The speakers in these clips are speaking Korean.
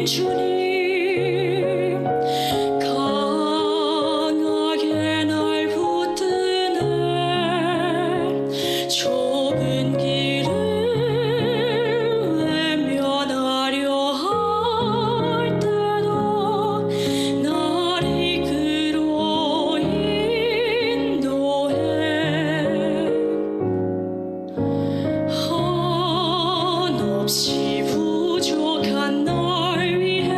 주님 강하게 날 붙드네. 좁은 길을 외면하려 할 때도 날 이끌어 인도해. 한없이 부족한 날 위해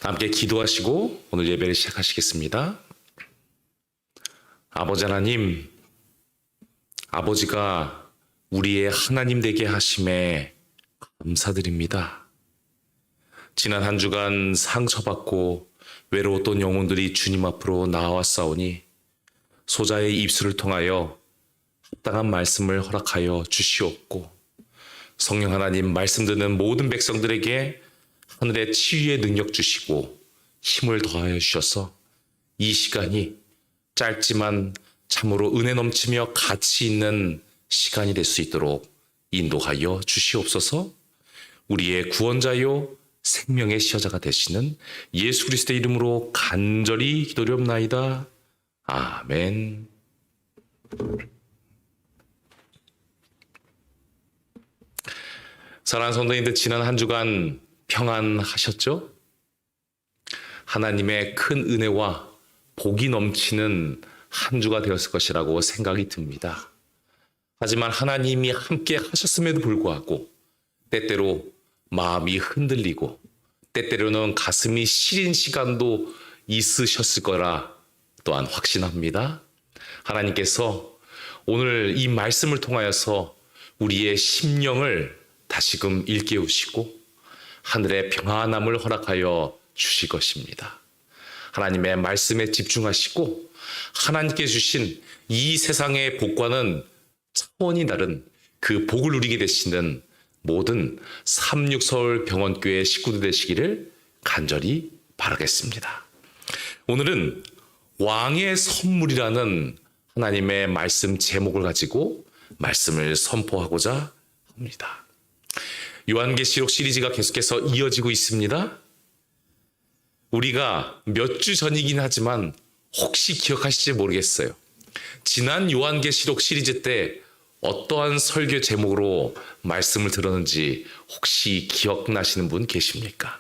함께 기도하시고 오늘 예배를 시작하시겠습니다. 아버지 하나님, 아버지가 우리의 하나님 되게 하심에 감사드립니다. 지난 한 주간 상처받고 외로웠던 영혼들이 주님 앞으로 나아왔사오니 소자의 입술을 통하여 합당한 말씀을 허락하여 주시옵고, 성령 하나님 말씀 듣는 모든 백성들에게 하늘의 치유의 능력 주시고 힘을 더하여 주셔서 이 시간이 짧지만 참으로 은혜 넘치며 가치 있는 시간이 될 수 있도록 인도하여 주시옵소서. 우리의 구원자요 생명의 시여자가 되시는 예수 그리스도의 이름으로 간절히 기도드리옵나이다. 아멘. 사랑하는 성도님들, 지난 한 주간 평안하셨죠? 하나님의 큰 은혜와 복이 넘치는 한 주가 되었을 것이라고 생각이 듭니다. 하지만 하나님이 함께 하셨음에도 불구하고 때때로 마음이 흔들리고 때때로는 가슴이 시린 시간도 있으셨을 거라 또한 확신합니다. 하나님께서 오늘 이 말씀을 통하여서 우리의 심령을 다시금 일깨우시고 하늘의 평안함을 허락하여 주실 것입니다. 하나님의 말씀에 집중하시고 하나님께 주신 이 세상의 복과는 차원이 다른 그 복을 누리게 되시는 모든 36서울병원교회 식구들 되시기를 간절히 바라겠습니다. 오늘은 왕의 선물이라는 하나님의 말씀 제목을 가지고 말씀을 선포하고자 합니다. 요한계시록 시리즈가 계속해서 이어지고 있습니다. 우리가 몇 주 전이긴 하지만 혹시 기억하실지 모르겠어요. 지난 요한계시록 시리즈 때 어떠한 설교 제목으로 말씀을 들었는지 혹시 기억나시는 분 계십니까?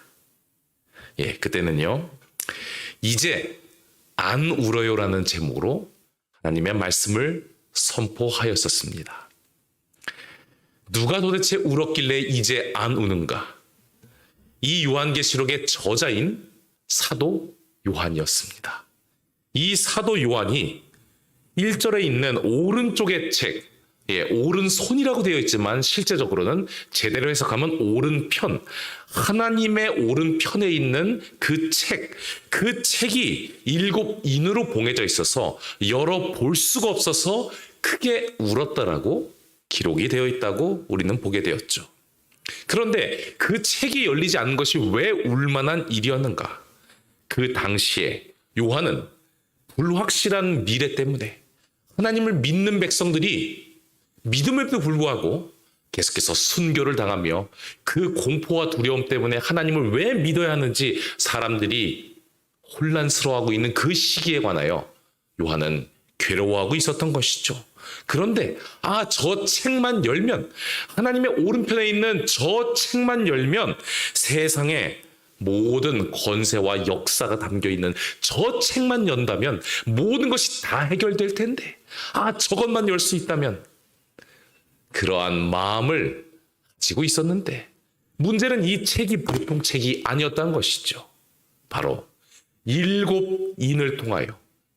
예, 그때는요, 이제 안 울어요라는 제목으로 하나님의 말씀을 선포하였었습니다. 누가 도대체 울었길래 이제 안 우는가? 이 요한계시록의 저자인 사도 요한이었습니다. 이 사도 요한이 1절에 있는 오른쪽의 책, 오른손이라고 되어 있지만 실제적으로는 제대로 해석하면 오른편, 하나님의 오른편에 있는 그 책이 7인으로 봉해져 있어서 열어볼 수가 없어서 크게 울었다라고 기록이 되어 있다고 우리는 보게 되었죠. 그런데 그 책이 열리지 않는 것이 왜 울만한 일이었는가? 그 당시에 요한은 불확실한 미래 때문에 하나님을 믿는 백성들이 믿음에도 불구하고 계속해서 순교를 당하며 그 공포와 두려움 때문에 하나님을 왜 믿어야 하는지 사람들이 혼란스러워하고 있는 그 시기에 관하여 요한은 괴로워하고 있었던 것이죠. 그런데 저 책만 열면, 하나님의 오른편에 있는 저 책만 열면 세상에 모든 권세와 역사가 담겨있는 저 책만 연다면 모든 것이 다 해결될 텐데, 저것만 열 수 있다면, 그러한 마음을 가지고 있었는데 문제는 이 책이 보통 책이 아니었다는 것이죠. 바로 7인을 통하여,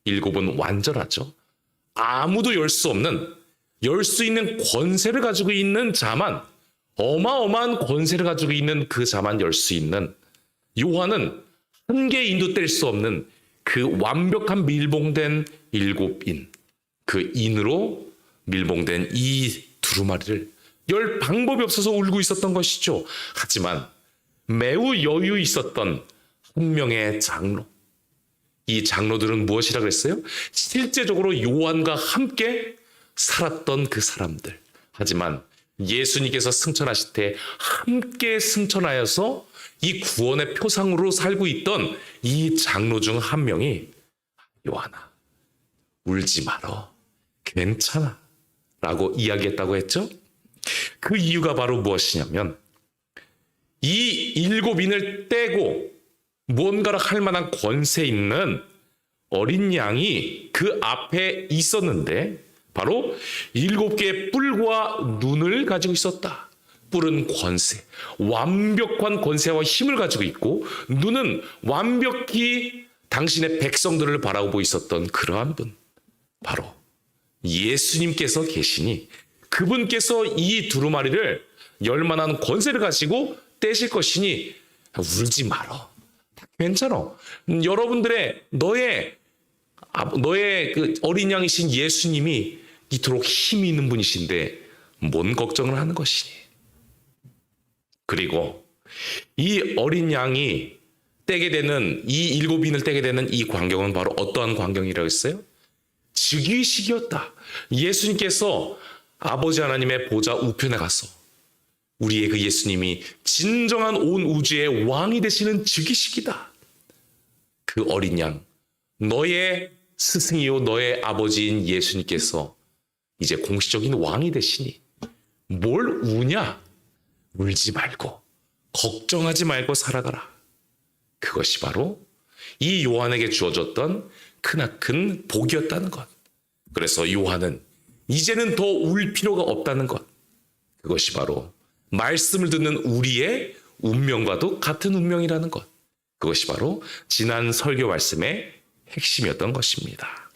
7은 완전하죠. 아무도 열 수 없는, 열 수 있는 권세를 가지고 있는 자만, 어마어마한 권세를 가지고 있는 그 자만 열 수 있는, 요한은 한 개인도 뗄 수 없는 그 완벽한 밀봉된 7인, 그 인으로 밀봉된 이 두루마리를 열 방법이 없어서 울고 있었던 것이죠. 하지만 매우 여유 있었던 한 명의 장로, 이 장로들은 무엇이라 그랬어요? 실제적으로 요한과 함께 살았던 그 사람들. 하지만 예수님께서 승천하실 때 함께 승천하여서 이 구원의 표상으로 살고 있던 이 장로 중 한 명이, 요한아, 울지 말어, 괜찮아 라고 이야기했다고 했죠. 그 이유가 바로 무엇이냐면, 이 7인을 떼고 무언가를 할 만한 권세 있는 어린 양이 그 앞에 있었는데 바로 7개의 뿔과 눈을 가지고 있었다. 뿔은 권세, 완벽한 권세와 힘을 가지고 있고 눈은 완벽히 당신의 백성들을 바라보고 있었던 그러한 분, 바로 예수님께서 계시니 그분께서 이 두루마리를 열만한 권세를 가지고 떼실 것이니 울지 말어. 다 괜찮아. 여러분들의 너의 그 어린 양이신 예수님이 이토록 힘이 있는 분이신데 뭔 걱정을 하는 것이니. 그리고 이 어린 양이 떼게 되는 이 일곱 인을 떼게 되는 이 광경은 바로 어떠한 광경이라고 했어요? 즉위식이었다. 예수님께서 아버지 하나님의 보좌 우편에 가서 우리의 그 예수님이 진정한 온 우주의 왕이 되시는 즉위식이다. 그 어린 양, 너의 스승이요 너의 아버지인 예수님께서 이제 공식적인 왕이 되시니 뭘 우냐? 울지 말고 걱정하지 말고 살아가라. 그것이 바로 이 요한에게 주어졌던 크나큰 복이었다는 것. 그래서 요한은 이제는 더 울 필요가 없다는 것. 그것이 바로 말씀을 듣는 우리의 운명과도 같은 운명이라는 것. 그것이 바로 지난 설교 말씀의 핵심이었던 것입니다.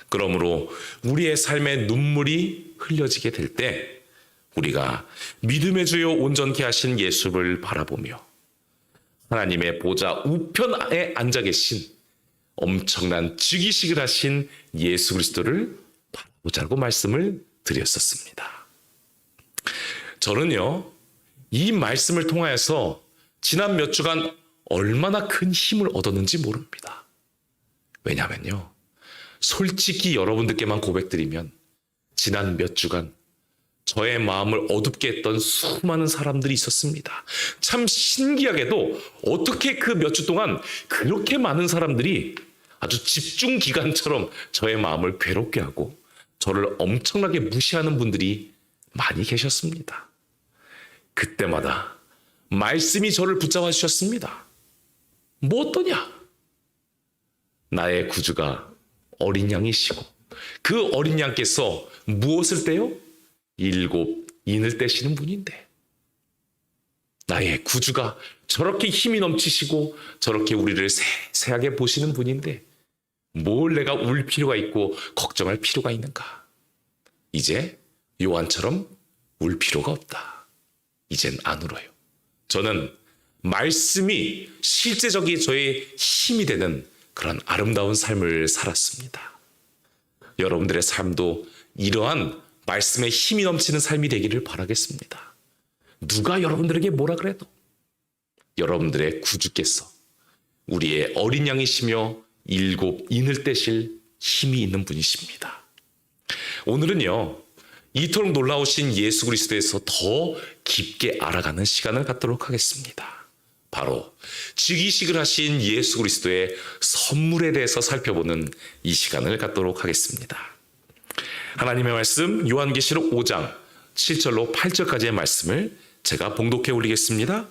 그러므로 우리의 삶에 눈물이 흘려지게 될 때 우리가 믿음의 주요 온전케 하신 예수를 바라보며 하나님의 보좌 우편에 앉아 계신 엄청난 즉위식을 하신 예수 그리스도를 바라보자고 말씀을 드렸었습니다. 저는요, 이 말씀을 통하여서 지난 몇 주간 얼마나 큰 힘을 얻었는지 모릅니다. 왜냐하면요, 솔직히 여러분들께만 고백드리면 지난 몇 주간 저의 마음을 어둡게 했던 수많은 사람들이 있었습니다. 참 신기하게도 어떻게 그 몇 주 동안 그렇게 많은 사람들이 아주 집중 기간처럼 저의 마음을 괴롭게 하고 저를 엄청나게 무시하는 분들이 많이 계셨습니다. 그때마다 말씀이 저를 붙잡아 주셨습니다. 뭐 어떠냐? 나의 구주가 어린 양이시고 그 어린 양께서 무엇을 떼요? 일곱 인을 떼시는 분인데 나의 구주가 저렇게 힘이 넘치시고 저렇게 우리를 세세하게 보시는 분인데 뭘 내가 울 필요가 있고 걱정할 필요가 있는가? 이제 요한처럼 울 필요가 없다. 이젠 안 울어요. 저는 말씀이 실제적인 저의 힘이 되는 그런 아름다운 삶을 살았습니다. 여러분들의 삶도 이러한 말씀에 힘이 넘치는 삶이 되기를 바라겠습니다. 누가 여러분들에게 뭐라 그래도 여러분들의 구주께서 우리의 어린 양이시며 일곱 인을 떼실 힘이 있는 분이십니다. 오늘은요, 이토록 놀라우신 예수 그리스도에서 더 깊게 알아가는 시간을 갖도록 하겠습니다. 바로 즉위식을 하신 예수 그리스도의 선물에 대해서 살펴보는 이 시간을 갖도록 하겠습니다. 하나님의 말씀 요한계시록 5장 7절로 8절까지의 말씀을 제가 봉독해 올리겠습니다.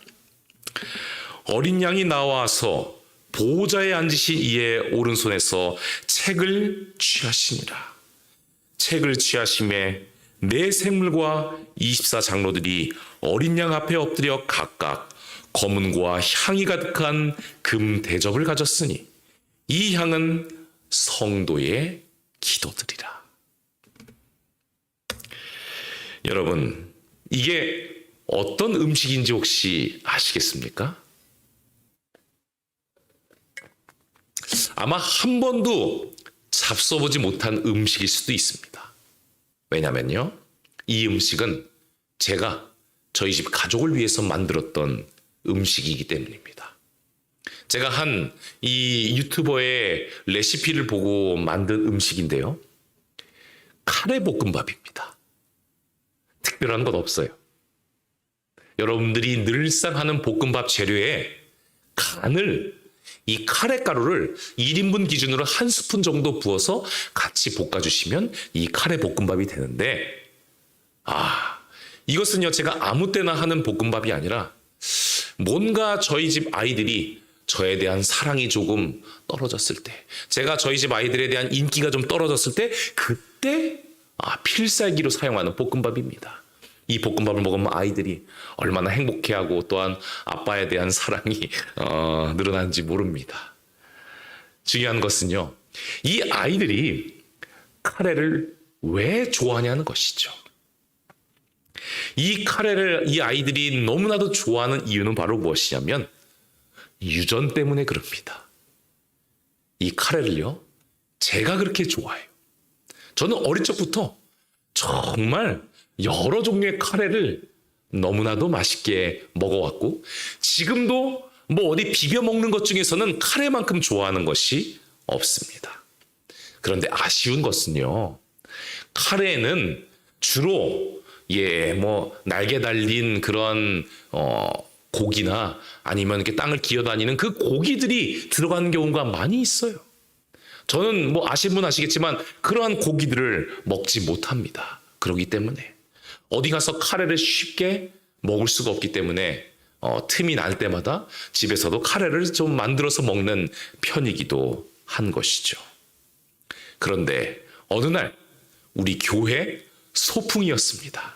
어린 양이 나와서 보좌에 앉으신 이의 오른손에서 책을 취하시니라. 책을 취하심에 네 생물과 24장로들이 어린 양 앞에 엎드려 각각 검은과 향이 가득한 금 대접을 가졌으니 이 향은 성도의 기도들이라. 여러분, 이게 어떤 음식인지 혹시 아시겠습니까? 아마 한 번도 잡숴보지 못한 음식일 수도 있습니다. 왜냐면요, 이 음식은 제가 저희 집 가족을 위해서 만들었던 음식이기 때문입니다. 제가 한 이 유튜버의 레시피를 보고 만든 음식인데요, 카레 볶음밥입니다. 특별한 건 없어요. 여러분들이 늘상 하는 볶음밥 재료에 간을, 이 카레 가루를 1인분 기준으로 한 스푼 정도 부어서 같이 볶아주시면 이 카레 볶음밥이 되는데, 이것은요, 제가 아무 때나 하는 볶음밥이 아니라 뭔가 저희 집 아이들이 저에 대한 사랑이 조금 떨어졌을 때, 제가 저희 집 아이들에 대한 인기가 좀 떨어졌을 때, 그때 필살기로 사용하는 볶음밥입니다. 이 볶음밥을 먹으면 아이들이 얼마나 행복해하고 또한 아빠에 대한 사랑이 늘어나는지 모릅니다. 중요한 것은요, 이 아이들이 카레를 왜 좋아하냐는 것이죠. 이 카레를 이 아이들이 너무나도 좋아하는 이유는 바로 무엇이냐면 유전 때문에 그럽니다. 이 카레를요, 제가 그렇게 좋아해요. 저는 어릴 적부터 정말 여러 종류의 카레를 너무나도 맛있게 먹어왔고, 지금도 뭐 어디 비벼 먹는 것 중에서는 카레만큼 좋아하는 것이 없습니다. 그런데 아쉬운 것은요, 카레는 주로 뭐 날개 달린 그런 고기나 아니면 이렇게 땅을 기어다니는 그 고기들이 들어가는 경우가 많이 있어요. 저는 뭐 아시는 분 아시겠지만 그러한 고기들을 먹지 못합니다. 그렇기 때문에 어디 가서 카레를 쉽게 먹을 수가 없기 때문에 틈이 날 때마다 집에서도 카레를 좀 만들어서 먹는 편이기도 한 것이죠. 그런데 어느 날 우리 교회 소풍이었습니다.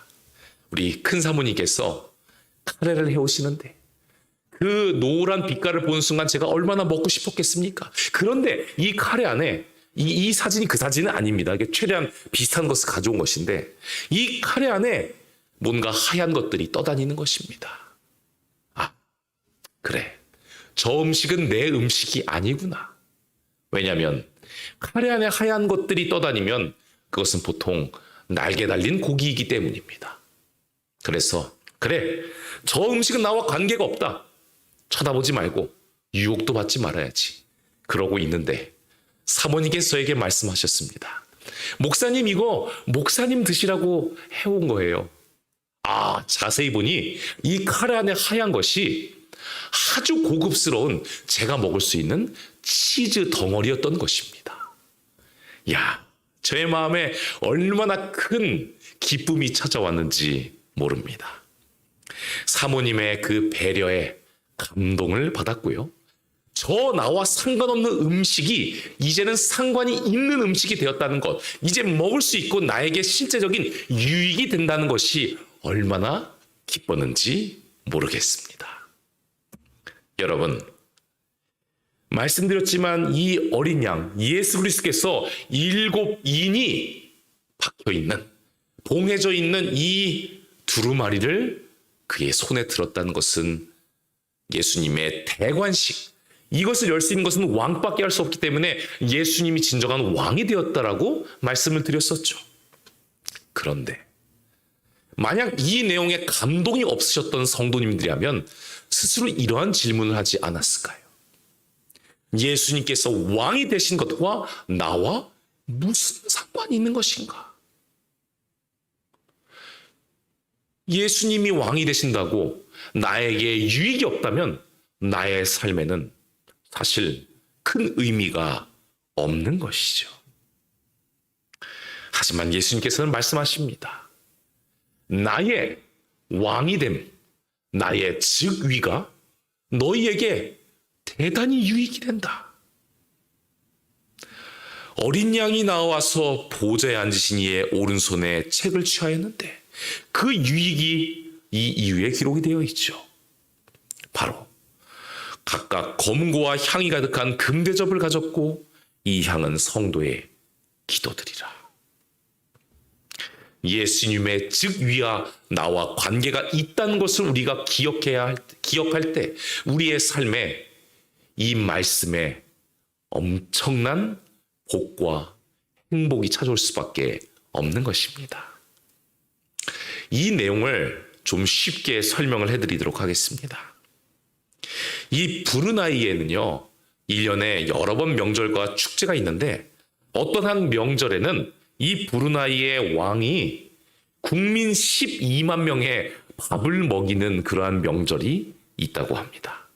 우리 큰 사모님께서 카레를 해오시는데 그 노란 빛깔을 보는 순간 제가 얼마나 먹고 싶었겠습니까? 그런데 이 카레 안에 이 사진이 그 사진은 아닙니다. 이게 최대한 비슷한 것을 가져온 것인데 이 카레 안에 뭔가 하얀 것들이 떠다니는 것입니다. 아, 그래. 저 음식은 내 음식이 아니구나. 왜냐하면 카레 안에 하얀 것들이 떠다니면 그것은 보통 날개 달린 고기이기 때문입니다. 그래서 그래, 저 음식은 나와 관계가 없다. 쳐다보지 말고 유혹도 받지 말아야지. 그러고 있는데 사모님께서 저에게 말씀하셨습니다. 목사님, 이거 목사님 드시라고 해온 거예요. 아, 자세히 보니 이 카레 안에 하얀 것이 아주 고급스러운 제가 먹을 수 있는 치즈 덩어리였던 것입니다. 야, 저의 마음에 얼마나 큰 기쁨이 찾아왔는지 모릅니다. 사모님의 그 배려에 감동을 받았고요. 저 나와 상관없는 음식이 이제는 상관이 있는 음식이 되었다는 것, 이제 먹을 수 있고 나에게 실제적인 유익이 된다는 것이 얼마나 기뻤는지 모르겠습니다. 여러분, 말씀드렸지만 이 어린 양 예수 그리스도께서 7인이 박혀있는, 봉해져 있는 이 두루마리를 그의 손에 들었다는 것은 예수님의 대관식, 이것을 열 수 있는 것은 왕밖에 할 수 없기 때문에 예수님이 진정한 왕이 되었다라고 말씀을 드렸었죠. 그런데 만약 이 내용에 감동이 없으셨던 성도님들이라면 스스로 이러한 질문을 하지 않았을까요? 예수님께서 왕이 되신 것과 나와 무슨 상관이 있는 것인가? 예수님이 왕이 되신다고 나에게 유익이 없다면 나의 삶에는 사실 큰 의미가 없는 것이죠. 하지만 예수님께서는 말씀하십니다. 나의 왕이 됨, 나의 즉위가 너희에게 대단히 유익이 된다. 어린 양이 나와서 보좌에 앉으신 이의 오른손에 책을 취하였는데 그 유익이 이 이유에 기록이 되어 있죠. 바로 각각 검고와 향이 가득한 금대접을 가졌고 이 향은 성도의 기도들이라. 예수님의 즉위와 나와 관계가 있다는 것을 우리가 기억할 때 우리의 삶에 이 말씀에 엄청난 복과 행복이 찾아올 수밖에 없는 것입니다. 이 내용을 좀 쉽게 설명을 해드리도록 하겠습니다. 이 브루나이에는요, 1년에 여러 번 명절과 축제가 있는데 어떤 한 명절에는 이 브루나이의 왕이 국민 12만 명의 밥을 먹이는 그러한 명절이 있다고 합니다.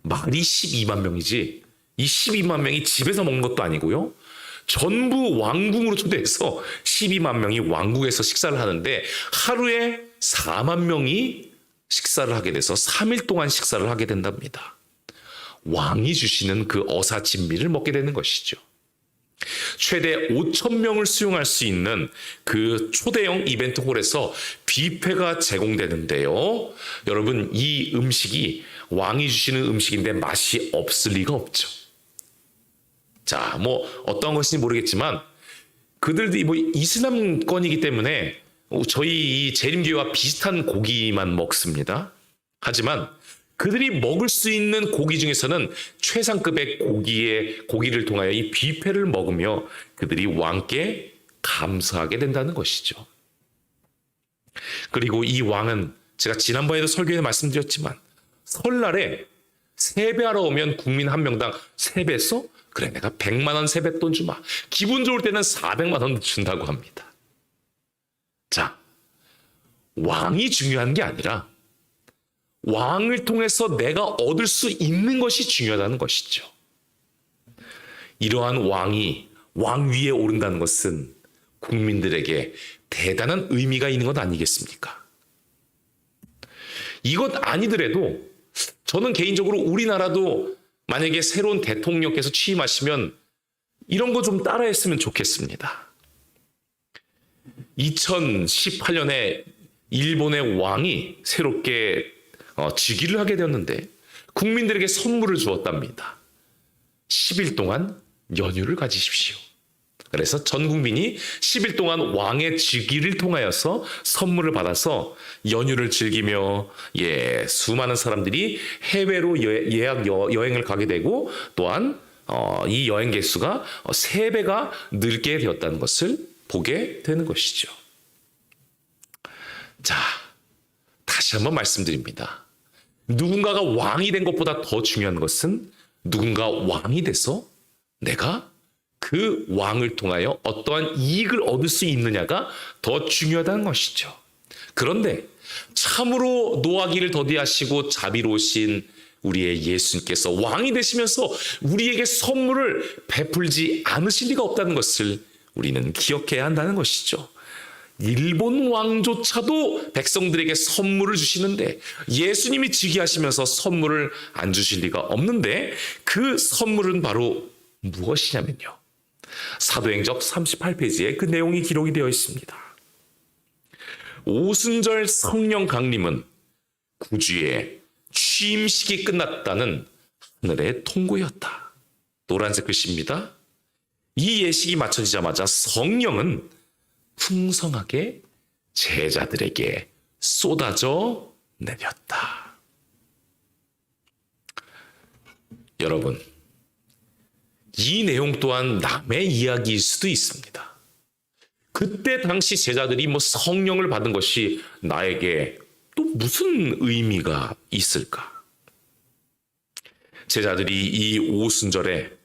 말이 12만 명이지 이 12만 명이 집에서 먹는 것도 아니고요. 전부 왕궁으로 초대해서 12만 명이 왕궁에서 식사를 하는데 하루에 4만 명이 식사를 하게 돼서 3일 동안 식사를 하게 된답니다. 왕이 주시는 그 어사진미를 먹게 되는 것이죠. 최대 5,000명을 수용할 수 있는 그 초대형 이벤트 홀에서 뷔페가 제공되는데요. 여러분, 이 음식이 왕이 주시는 음식인데 맛이 없을 리가 없죠. 자, 뭐 어떤 것인지 모르겠지만 그들도 뭐 이슬람권이기 때문에 저희 이 재림교회와 비슷한 고기만 먹습니다. 하지만 그들이 먹을 수 있는 고기 중에서는 최상급의 고기를 통하여 이 뷔페를 먹으며 그들이 왕께 감사하게 된다는 것이죠. 그리고 이 왕은 제가 지난번에도 설교에 말씀드렸지만 설날에 세배하러 오면 국민 한 명당 세배서? 그래, 내가 100만 원 세뱃돈 주마. 기분 좋을 때는 400만 원 준다고 합니다. 자, 왕이 중요한 게 아니라 왕을 통해서 내가 얻을 수 있는 것이 중요하다는 것이죠. 이러한 왕이 왕 위에 오른다는 것은 국민들에게 대단한 의미가 있는 것 아니겠습니까? 이것 아니더라도 저는 개인적으로 우리나라도 만약에 새로운 대통령께서 취임하시면 이런 거 좀 따라했으면 좋겠습니다. 2018년에 일본의 왕이 새롭게 즉위를 하게 되었는데 국민들에게 선물을 주었답니다. 10일 동안 연휴를 가지십시오. 그래서 전 국민이 10일 동안 왕의 즉위를 통하여서 선물을 받아서 연휴를 즐기며 수많은 사람들이 해외로 여행을 가게 되고 또한 이 여행 개수가 3배가 늘게 되었다는 것을 보게 되는 것이죠. 자, 다시 한번 말씀드립니다. 누군가가 왕이 된 것보다 더 중요한 것은 누군가 왕이 돼서 내가 그 왕을 통하여 어떠한 이익을 얻을 수 있느냐가 더 중요하다는 것이죠. 그런데 참으로 노하기를 더디하시고 자비로우신 우리의 예수님께서 왕이 되시면서 우리에게 선물을 베풀지 않으실 리가 없다는 것을 우리는 기억해야 한다는 것이죠. 일본 왕조차도 백성들에게 선물을 주시는데 예수님이 즉위하시면서 선물을 안 주실 리가 없는데 그 선물은 바로 무엇이냐면요. 사도행적 38페이지에 그 내용이 기록이 되어 있습니다. 오순절 성령 강림은 구주의 취임식이 끝났다는 하늘의 통고였다. 노란색 글씨입니다. 이 예식이 마쳐지자마자 성령은 풍성하게 제자들에게 쏟아져 내렸다. 여러분, 이 내용 또한 남의 이야기일 수도 있습니다. 그때 당시 제자들이 성령을 받은 것이 나에게 또 무슨 의미가 있을까? 제자들이 이 오순절에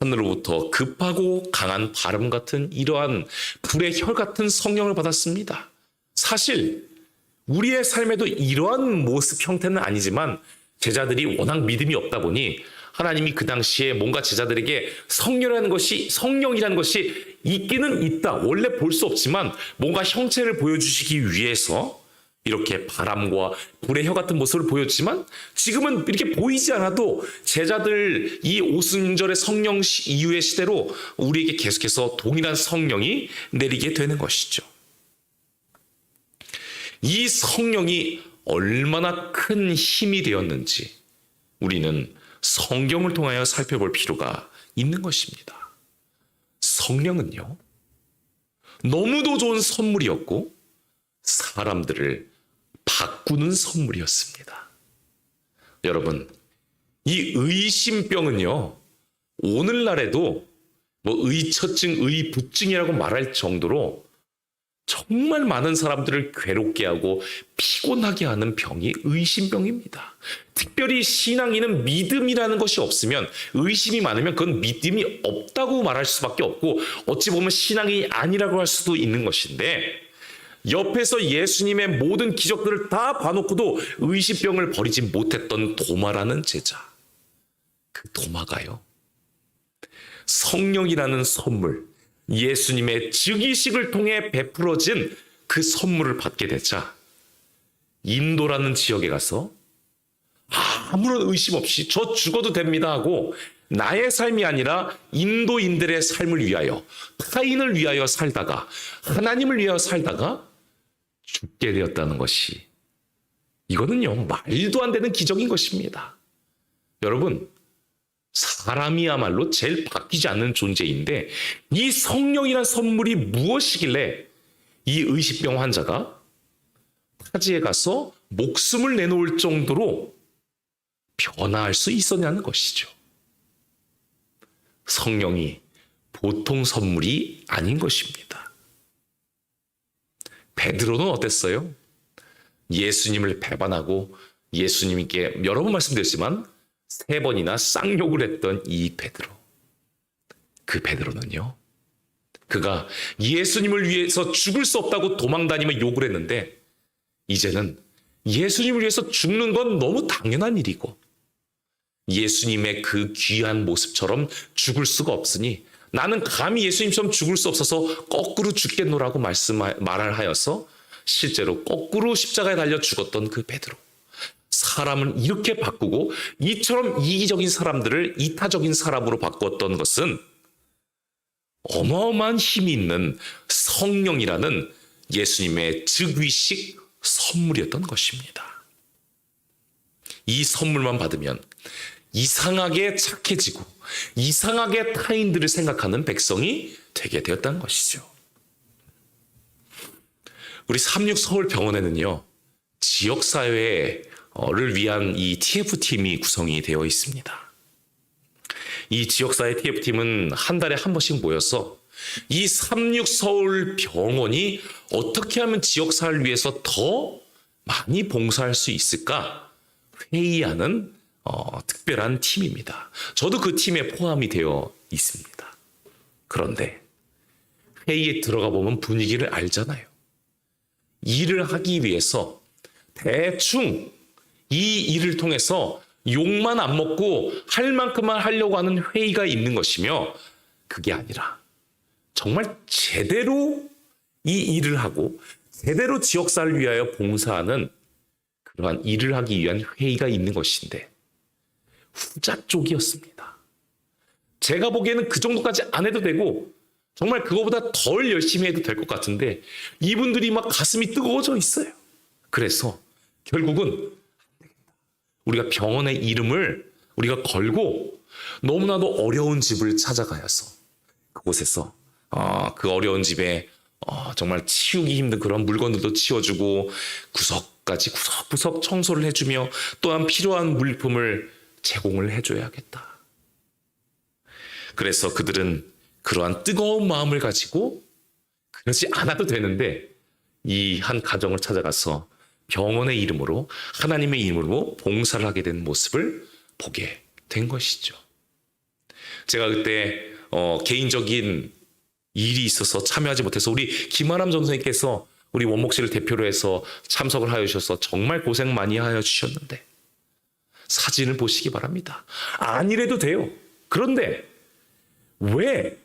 하늘로부터 급하고 강한 바람 같은 이러한 불의 혈 같은 성령을 받았습니다. 사실 우리의 삶에도 이러한 모습 형태는 아니지만 제자들이 워낙 믿음이 없다 보니 하나님이 그 당시에 뭔가 제자들에게 성령이라는 것이 있기는 있다. 원래 볼 수 없지만 뭔가 형체를 보여주시기 위해서 이렇게 바람과 불의 혀 같은 모습을 보였지만 지금은 이렇게 보이지 않아도 제자들 이 오순절의 성령 이후의 시대로 우리에게 계속해서 동일한 성령이 내리게 되는 것이죠. 이 성령이 얼마나 큰 힘이 되었는지 우리는 성경을 통하여 살펴볼 필요가 있는 것입니다. 성령은요, 너무도 좋은 선물이었고 사람들을 바꾸는 선물이었습니다. 여러분, 이 의심병은요, 오늘날에도 의처증, 의부증이라고 말할 정도로 정말 많은 사람들을 괴롭게 하고 피곤하게 하는 병이 의심병입니다. 특별히 신앙인은 믿음이라는 것이 없으면, 의심이 많으면 그건 믿음이 없다고 말할 수밖에 없고 어찌 보면 신앙이 아니라고 할 수도 있는 것인데, 옆에서 예수님의 모든 기적들을 다 봐놓고도 의심병을 버리지 못했던 도마라는 제자, 그 도마가요, 성령이라는 선물, 예수님의 즉위식을 통해 베풀어진 그 선물을 받게 되자 인도라는 지역에 가서 아무런 의심 없이 저 죽어도 됩니다 하고 나의 삶이 아니라 인도인들의 삶을 위하여, 타인을 위하여 살다가, 하나님을 위하여 살다가 죽게 되었다는 것이, 이거는요, 말도 안 되는 기적인 것입니다. 여러분, 사람이야말로 제일 바뀌지 않는 존재인데, 이 성령이란 선물이 무엇이길래 이 의식병 환자가 타지에 가서 목숨을 내놓을 정도로 변화할 수 있었냐는 것이죠. 성령이 보통 선물이 아닌 것입니다. 베드로는 어땠어요? 예수님을 배반하고 예수님께 여러 번 말씀드렸지만 3번이나 쌍욕을 했던 이 베드로. 그 베드로는요, 그가 예수님을 위해서 죽을 수 없다고 도망다니며 욕을 했는데, 이제는 예수님을 위해서 죽는 건 너무 당연한 일이고, 예수님의 그 귀한 모습처럼 죽을 수가 없으니 나는 감히 예수님처럼 죽을 수 없어서 거꾸로 죽겠노라고 말을 하여서 실제로 거꾸로 십자가에 달려 죽었던 그 베드로. 사람을 이렇게 바꾸고 이처럼 이기적인 사람들을 이타적인 사람으로 바꾸었던 것은 어마어마한 힘이 있는 성령이라는 예수님의 즉위식 선물이었던 것입니다. 이 선물만 받으면 이상하게 착해지고 이상하게 타인들을 생각하는 백성이 되게 되었다는 것이죠. 우리 36 서울병원에는요, 지역사회를 위한 이 TF팀이 구성이 되어 있습니다. 이 지역사회 TF팀은 한 달에 한 번씩 모여서 이 36 서울병원이 어떻게 하면 지역사회를 위해서 더 많이 봉사할 수 있을까 회의하는 특별한 팀입니다. 저도 그 팀에 포함이 되어 있습니다. 그런데 회의에 들어가 보면 분위기를 알잖아요. 일을 하기 위해서 대충 이 일을 통해서 욕만 안 먹고 할 만큼만 하려고 하는 회의가 있는 것이며, 그게 아니라 정말 제대로 이 일을 하고 제대로 지역사회를 위하여 봉사하는 그러한 일을 하기 위한 회의가 있는 것인데 후자 쪽이었습니다. 제가 보기에는 그 정도까지 안 해도 되고 정말 그거보다 덜 열심히 해도 될 것 같은데 이분들이 막 가슴이 뜨거워져 있어요. 그래서 결국은 우리가 병원의 이름을 우리가 걸고 너무나도 어려운 집을 찾아가서 그곳에서 그 어려운 집에 정말 치우기 힘든 그런 물건들도 치워주고 구석까지 구석구석 청소를 해주며 또한 필요한 물품을 제공을 해줘야겠다. 그래서 그들은 그러한 뜨거운 마음을 가지고 그러지 않아도 되는데 이 한 가정을 찾아가서 병원의 이름으로 하나님의 이름으로 봉사를 하게 된 모습을 보게 된 것이죠. 제가 그때 개인적인 일이 있어서 참여하지 못해서 우리 김아람 전선생님께서 우리 원목실을 대표로 해서 참석을 하여 주셔서 정말 고생 많이 하여 주셨는데 사진을 보시기 바랍니다. 아니래도 돼요. 그런데 왜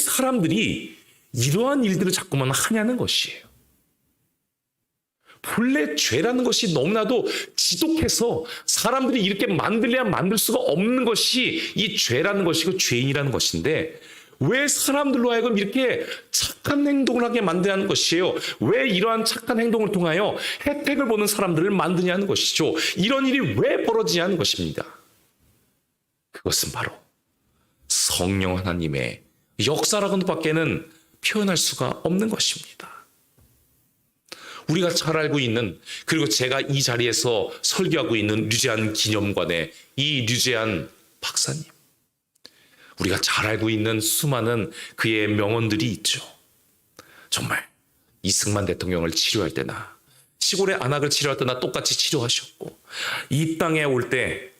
사람들이 이러한 일들을 자꾸만 하냐는 것이에요. 본래 죄라는 것이 너무나도 지독해서 사람들이 이렇게 만들려야 만들 수가 없는 것이 이 죄라는 것이고 죄인이라는 것인데 왜 사람들로 하여금 이렇게 착한 행동을 하게 만드냐는 것이에요. 왜 이러한 착한 행동을 통하여 혜택을 보는 사람들을 만드냐는 것이죠. 이런 일이 왜 벌어지냐는 것입니다. 그것은 바로 성령 하나님의 역사라고는 밖에는 표현할 수가 없는 것입니다. 우리가 잘 알고 있는, 그리고 제가 이 자리에서 설교하고 있는 류제한 기념관의 이 류제한 박사님, 우리가 잘 알고 있는 수많은 그의 명언들이 있죠. 정말 이승만 대통령을 치료할 때나 시골의 안악을 치료할 때나 똑같이 치료하셨고 이 땅에 올 때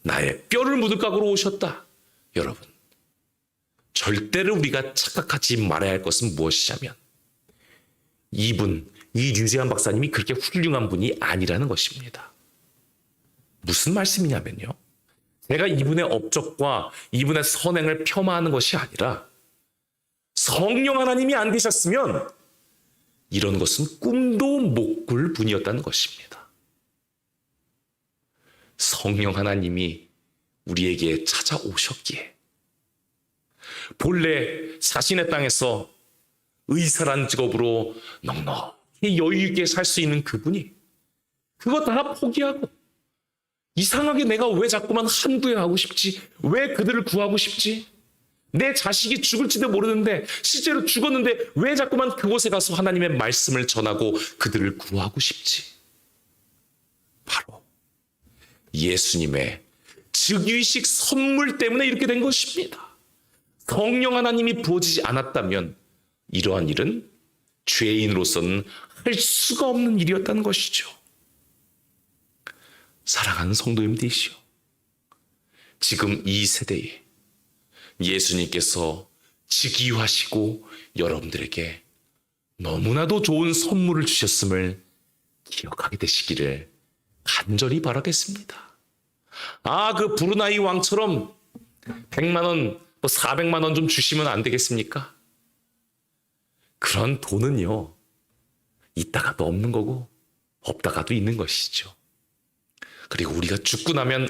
나의 뼈를 묻을 각오로 오셨다. 여러분, 절대로 우리가 착각하지 말아야 할 것은 무엇이냐면 이 류제한 박사님이 그렇게 훌륭한 분이 아니라는 것입니다. 무슨 말씀이냐면요, 제가 이분의 업적과 이분의 선행을 폄하하는 것이 아니라 성령 하나님이 안 계셨으면 이런 것은 꿈도 못 꿀 분이었다는 것입니다. 성령 하나님이 우리에게 찾아오셨기에 본래 자신의 땅에서 의사란 직업으로 넉넉히 여유 있게 살 수 있는 그분이 그거 다 포기하고 이상하게 내가 왜 자꾸만 한구에 하고 싶지? 왜 그들을 구하고 싶지? 내 자식이 죽을지도 모르는데 실제로 죽었는데 왜 자꾸만 그곳에 가서 하나님의 말씀을 전하고 그들을 구하고 싶지? 바로 예수님의 즉위식 선물 때문에 이렇게 된 것입니다. 성령 하나님이 부어지지 않았다면 이러한 일은 죄인으로서는 할 수가 없는 일이었다는 것이죠. 사랑하는 성도님들이시여, 지금 이 세대에 예수님께서 즉위하시고 여러분들에게 너무나도 좋은 선물을 주셨음을 기억하게 되시기를 간절히 바라겠습니다. 그 브루나이 왕처럼 100만 원, 400만 원 좀 주시면 안 되겠습니까? 그런 돈은요, 있다가도 없는 거고 없다가도 있는 것이죠. 그리고 우리가 죽고 나면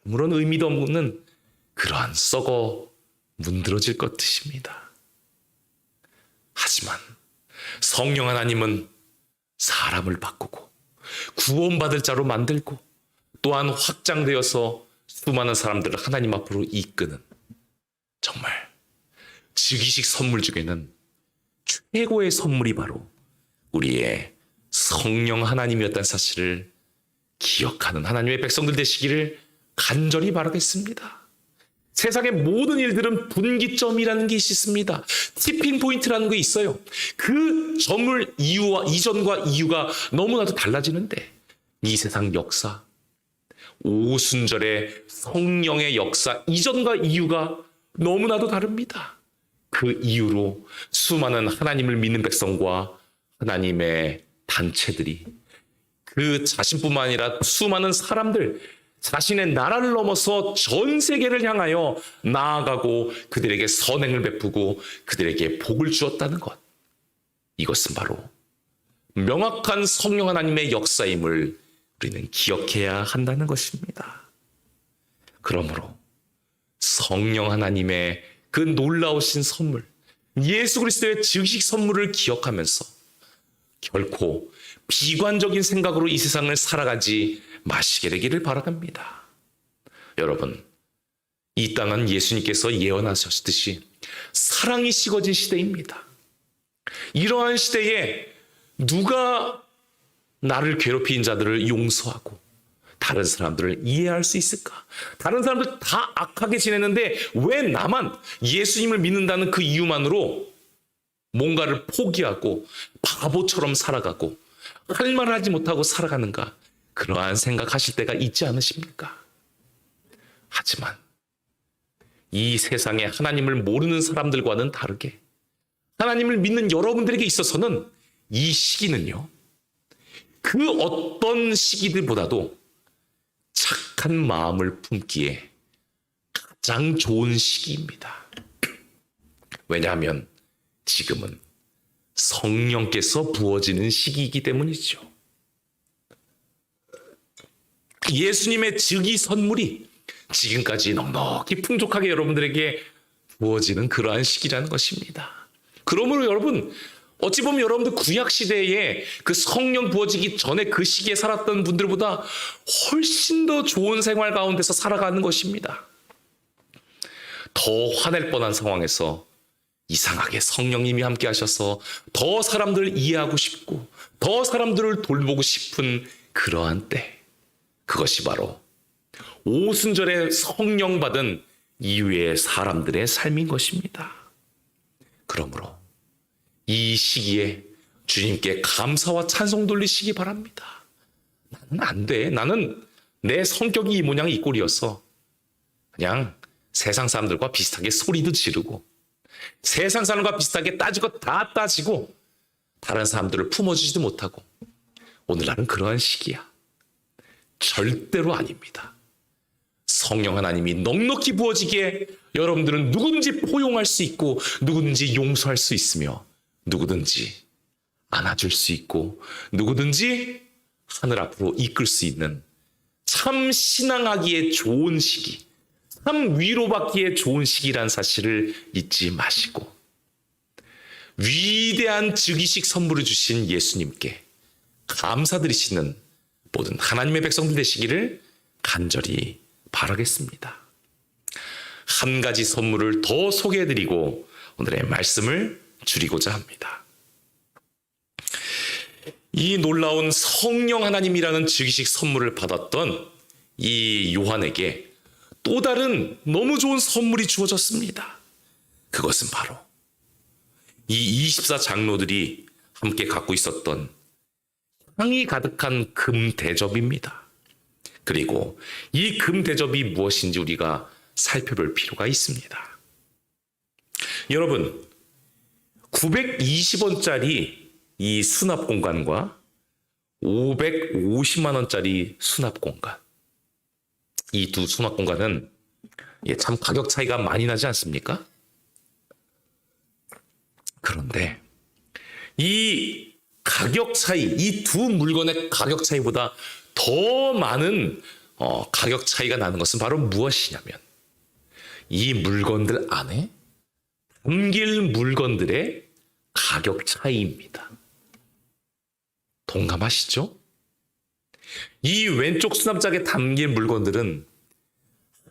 아무런 의미도 없는 그러한 썩어 문드러질 것 뜻입니다. 하지만 성령 하나님은 사람을 바꾸고 구원받을 자로 만들고 또한 확장되어서 수많은 사람들을 하나님 앞으로 이끄는 정말 즉위식 선물 중에는 최고의 선물이 바로 우리의 성령 하나님이었다는 사실을 기억하는 하나님의 백성들 되시기를 간절히 바라겠습니다. 세상의 모든 일들은 분기점이라는 게 있습니다. 티핑 포인트라는 게 있어요. 그 점을 이전과 이유가 너무나도 달라지는데 이 세상 역사, 오순절의 성령의 역사 이전과 이유가 너무나도 다릅니다. 그 이유로 수많은 하나님을 믿는 백성과 하나님의 단체들이 그 자신뿐만 아니라 수많은 사람들, 자신의 나라를 넘어서 전 세계를 향하여 나아가고 그들에게 선행을 베푸고 그들에게 복을 주었다는 것. 이것은 바로 명확한 성령 하나님의 역사임을 우리는 기억해야 한다는 것입니다. 그러므로 성령 하나님의 그 놀라우신 선물, 예수 그리스도의 즉위식 선물을 기억하면서 결코 비관적인 생각으로 이 세상을 살아가지 마시게 되기를 바랍니다. 여러분, 이 땅은 예수님께서 예언하셨듯이 사랑이 식어진 시대입니다. 이러한 시대에 누가 나를 괴롭힌 자들을 용서하고 다른 사람들을 이해할 수 있을까? 다른 사람들 다 악하게 지내는데 왜 나만 예수님을 믿는다는 그 이유만으로 뭔가를 포기하고 바보처럼 살아가고 할 말을 하지 못하고 살아가는가? 그러한 생각하실 때가 있지 않으십니까? 하지만 이 세상에 하나님을 모르는 사람들과는 다르게 하나님을 믿는 여러분들에게 있어서는 이 시기는요, 그 어떤 시기들보다도 착한 마음을 품기에 가장 좋은 시기입니다. 왜냐하면 지금은 성령께서 부어지는 시기이기 때문이죠. 예수님의 즉위 선물이 지금까지 넉넉히 풍족하게 여러분들에게 부어지는 그러한 시기라는 것입니다. 그러므로 여러분, 어찌 보면 여러분들 구약 시대에 그 성령 부어지기 전에 그 시기에 살았던 분들보다 훨씬 더 좋은 생활 가운데서 살아가는 것입니다. 더 화낼 뻔한 상황에서 이상하게 성령님이 함께 하셔서 더 사람들을 이해하고 싶고 더 사람들을 돌보고 싶은 그러한 때, 그것이 바로 오순절에 성령 받은 이후의 사람들의 삶인 것입니다. 그러므로 이 시기에 주님께 감사와 찬송 돌리시기 바랍니다. 나는 안 돼. 나는 내 성격이 이 모양 이 꼴이어서 그냥 세상 사람들과 비슷하게 소리도 지르고 세상 사람과 비슷하게 따지고 다 따지고 다른 사람들을 품어주지도 못하고 오늘날은 그러한 시기야. 절대로 아닙니다. 성령 하나님이 넉넉히 부어지기에 여러분들은 누구든지 포용할 수 있고 누구든지 용서할 수 있으며 누구든지 안아줄 수 있고 누구든지 하늘 앞으로 이끌 수 있는 참 신앙하기에 좋은 시기, 참 위로받기에 좋은 시기란 사실을 잊지 마시고 위대한 즉위식 선물을 주신 예수님께 감사드리시는 모든 하나님의 백성들 되시기를 간절히 바라겠습니다. 한 가지 선물을 더 소개해드리고 오늘의 말씀을 줄이고자 합니다. 이 놀라운 성령 하나님이라는 즉위식 선물을 받았던 이 요한에게 또 다른 너무 좋은 선물이 주어졌습니다. 그것은 바로 이 24장로들이 함께 갖고 있었던 향이 가득한 금 대접입니다. 그리고 이 금 대접이 무엇인지 우리가 살펴볼 필요가 있습니다. 여러분, 920원짜리 이 수납 공간과 550만 원짜리 수납 공간, 이 두 수납 공간은 참 가격 차이가 많이 나지 않습니까? 그런데 이 가격 차이, 이 두 물건의 가격 차이보다 더 많은 가격 차이가 나는 것은 바로 무엇이냐면 이 물건들 안에 담길 물건들의 가격 차이입니다. 동감하시죠? 이 왼쪽 수납장에 담긴 물건들은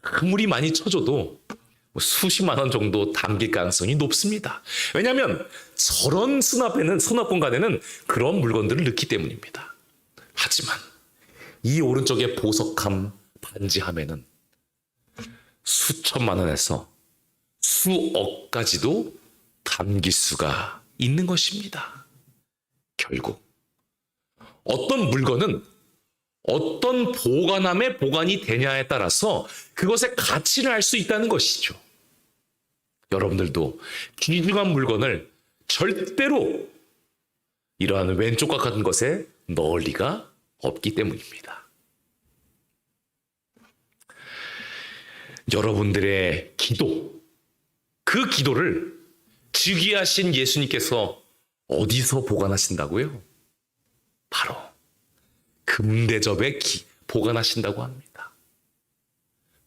아무리 많이 쳐줘도 수십만 원 정도 담길 가능성이 높습니다. 왜냐하면 저런 수납 공간에는 그런 물건들을 넣기 때문입니다. 하지만 이 오른쪽에 보석함, 반지함에는 수천만 원에서 수억까지도 담길 수가 있는 것입니다. 결국 어떤 물건은 어떤 보관함에 보관이 되냐에 따라서 그것의 가치를 알 수 있다는 것이죠. 여러분들도 귀중한 물건을 절대로 이러한 왼쪽과 같은 것에 넣을 리가 없기 때문입니다. 여러분들의 기도, 그 기도를 즉위하신 예수님께서 어디서 보관하신다고요? 바로 금대접에 보관하신다고 합니다.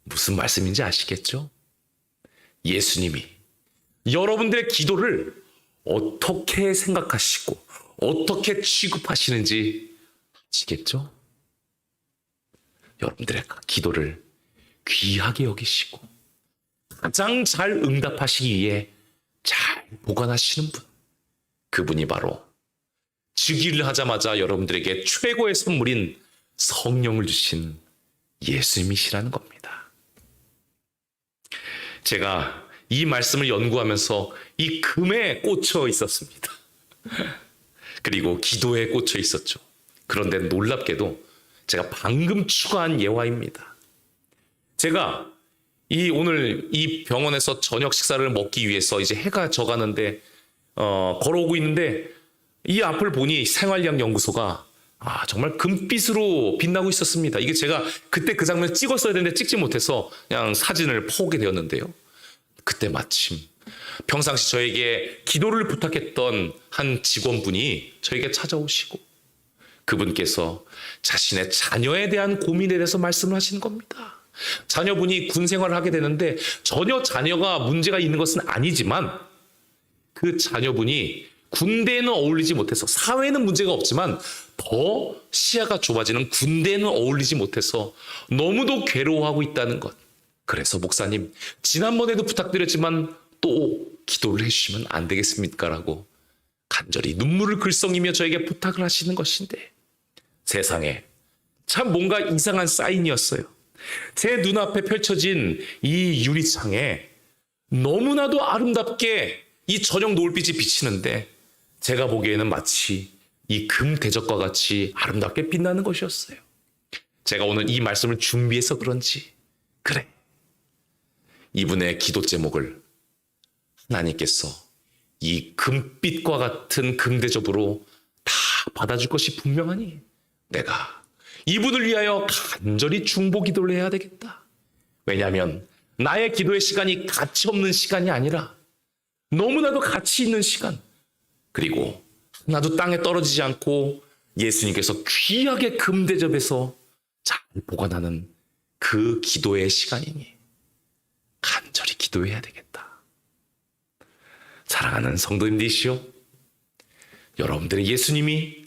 무슨 말씀인지 아시겠죠? 예수님이 여러분들의 기도를 어떻게 생각하시고 어떻게 취급하시는지 아시겠죠? 여러분들의 기도를 귀하게 여기시고 가장 잘 응답하시기 위해 잘 보관하시는 분, 그분이 바로 즉위를 하자마자 여러분들에게 최고의 선물인 성령을 주신 예수님이시라는 겁니다. 제가 이 말씀을 연구하면서 이 금에 꽂혀 있었습니다. 그리고 기도에 꽂혀 있었죠. 그런데 놀랍게도 제가 방금 추가한 예화입니다. 제가 오늘 이 병원에서 저녁 식사를 먹기 위해서 이제 해가 져가는데 걸어오고 있는데 이 앞을 보니 생활약 연구소가 정말 금빛으로 빛나고 있었습니다. 이게 제가 그때 그 장면을 찍었어야 되는데 찍지 못해서 그냥 사진을 퍼오게 되었는데요. 그때 마침 평상시 저에게 기도를 부탁했던 한 직원분이 저에게 찾아오시고 그분께서 자신의 자녀에 대한 고민에 대해서 말씀을 하시는 겁니다. 자녀분이 군 생활을 하게 되는데 전혀 자녀가 문제가 있는 것은 아니지만 그 자녀분이 군대에는 어울리지 못해서, 사회는 문제가 없지만 더 시야가 좁아지는 군대에는 어울리지 못해서 너무도 괴로워하고 있다는 것. 그래서 목사님, 지난번에도 부탁드렸지만 또 기도를 해주시면 안 되겠습니까? 라고 간절히 눈물을 글썽이며 저에게 부탁을 하시는 것인데, 세상에 참 뭔가 이상한 사인이었어요. 제 눈앞에 펼쳐진 이 유리창에 너무나도 아름답게 이 저녁 노을빛이 비치는데 제가 보기에는 마치 이 금 대접과 같이 아름답게 빛나는 것이었어요. 제가 오늘 이 말씀을 준비해서 그런지, 그래, 이분의 기도 제목을 하나님께서 이 금빛과 같은 금 대접으로 다 받아줄 것이 분명하니 내가 이분을 위하여 간절히 중보 기도를 해야 되겠다. 왜냐하면 나의 기도의 시간이 가치 없는 시간이 아니라 너무나도 가치 있는 시간, 그리고 하나도 땅에 떨어지지 않고 예수님께서 귀하게 금 대접해서 잘 보관하는 그 기도의 시간이니 간절히 기도해야 되겠다. 사랑하는 성도님들이시오, 여러분들의 예수님이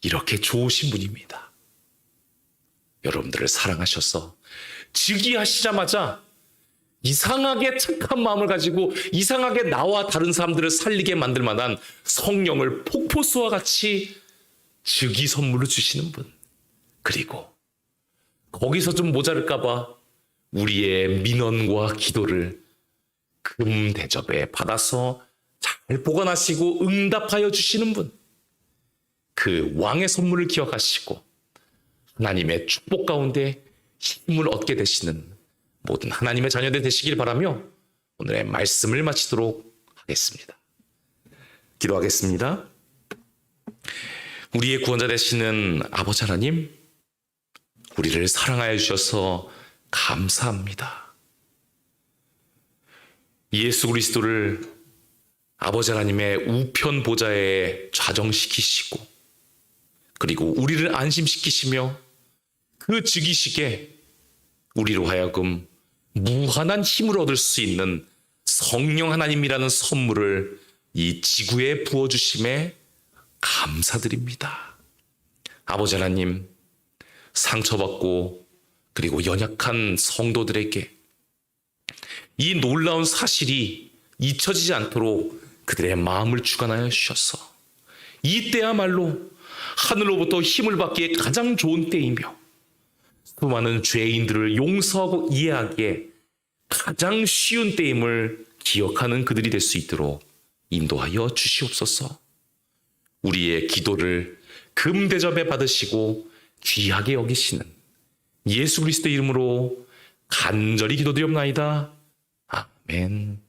이렇게 좋으신 분입니다. 여러분들을 사랑하셔서 즉위하시자마자 이상하게 착한 마음을 가지고 이상하게 나와 다른 사람들을 살리게 만들 만한 성령을 폭포수와 같이 즉위 선물로 주시는 분, 그리고 거기서 좀 모자랄까봐 우리의 민원과 기도를 금 대접에 받아서 잘 보관하시고 응답하여 주시는 분, 그 왕의 선물을 기억하시고 하나님의 축복 가운데 힘을 얻게 되시는 모든 하나님의 자녀들 되시길 바라며 오늘의 말씀을 마치도록 하겠습니다. 기도하겠습니다. 우리의 구원자 되시는 아버지 하나님, 우리를 사랑하여 주셔서 감사합니다. 예수 그리스도를 아버지 하나님의 우편 보좌에 좌정시키시고, 그리고 우리를 안심시키시며 그 즉위식에 우리로 하여금 무한한 힘을 얻을 수 있는 성령 하나님이라는 선물을 이 지구에 부어주심에 감사드립니다. 아버지 하나님, 상처받고 그리고 연약한 성도들에게 이 놀라운 사실이 잊혀지지 않도록 그들의 마음을 주관하여 주셔서 이때야말로 하늘로부터 힘을 받기에 가장 좋은 때이며 수많은 죄인들을 용서하고 이해하기에 가장 쉬운 때임을 기억하는 그들이 될 수 있도록 인도하여 주시옵소서. 우리의 기도를 금대접에 받으시고 귀하게 여기시는 예수 그리스도의 이름으로 간절히 기도드리옵나이다. 아멘.